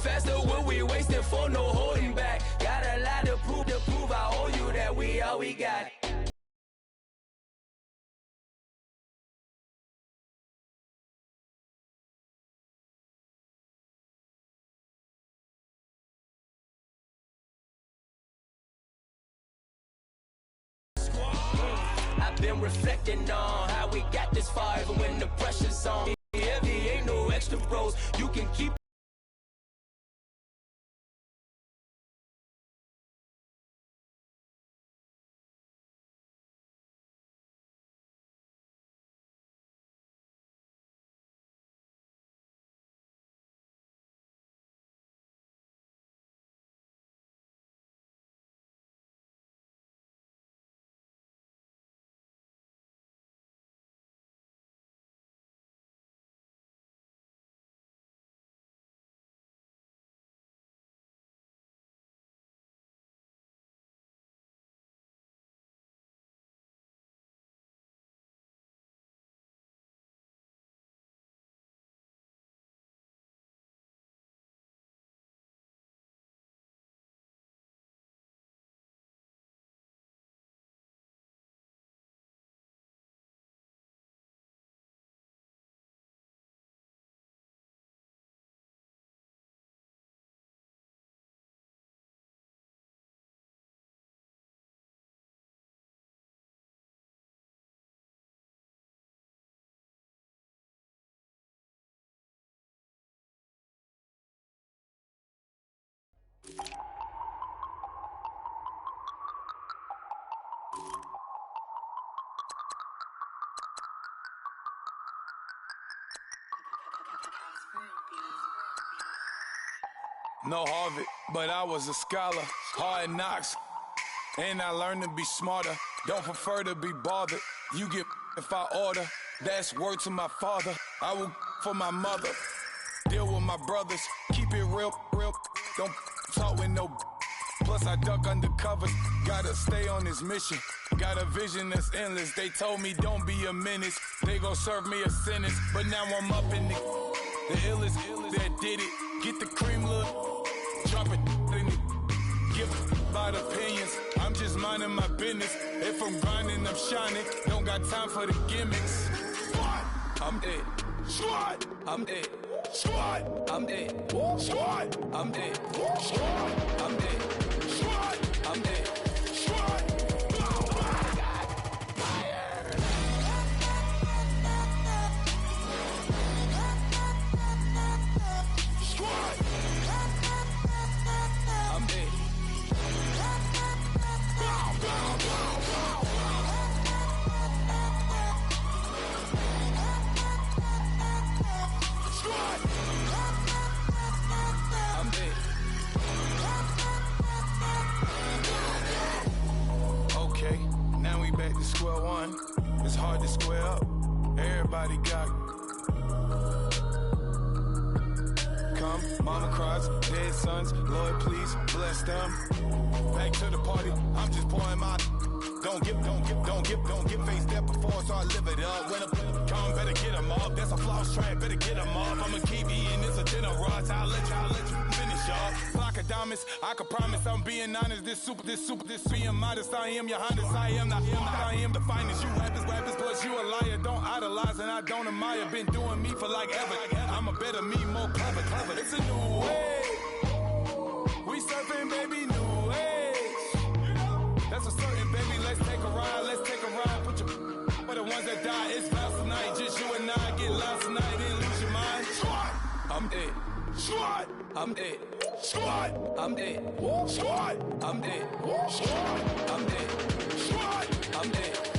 faster, what we wasting for, no holding back. Got a lot to prove, I owe you that we all we got. I've been reflecting on how we got this far, even when the pressure's on. Heavy, ain't no extra bros, you can keep. No Harvard, but I was a scholar. Hard knocks, and I learned to be smarter. Don't prefer to be bothered. You get if I order. That's word to my father. I will for my mother. Deal with my brothers. Keep it real. Don't talk with no. Plus I duck undercover. Gotta stay on this mission. Got a vision that's endless. They told me don't be a menace. They gon' serve me a sentence. But now I'm up in the illest that did it. Get the cream look. Drop it in it. Give about opinions. I'm just minding my business. If I'm grinding, I'm shining. Don't got time for the gimmicks. I'm dead. Squad. I'm dead. Squad. I'm dead. Squad. I'm dead. Squad. I'm dead. Squad. I'm dead. Squad. Square one, it's hard to square up. Everybody got come, mama cries, dead sons, Lord please bless them. Back to the party, I'm just pouring my. Don't give face there before, so I live it up. When I come, better get them up. That's a floss track, better get them up. I'ma keep eating, it's a dinner rush. I'll let you finish up. Flock of diamonds, I can promise I'm being honest. This being modest. I am your Honda, I am the finest. You rappers, plus you a liar. Don't idolize and I don't admire. Been doing me for like ever. I'm a better me, more clever. It's a new way. We surfing, baby, new age. That's a certain, baby. Let's take a ride. Put your for the ones that die. It's vows tonight. Just you and I get lost tonight. Then lose your mind. I'm dead. Squad. I'm dead. Squad. I'm dead. Squad. I'm dead. Squad. I'm dead. Squad. I'm dead.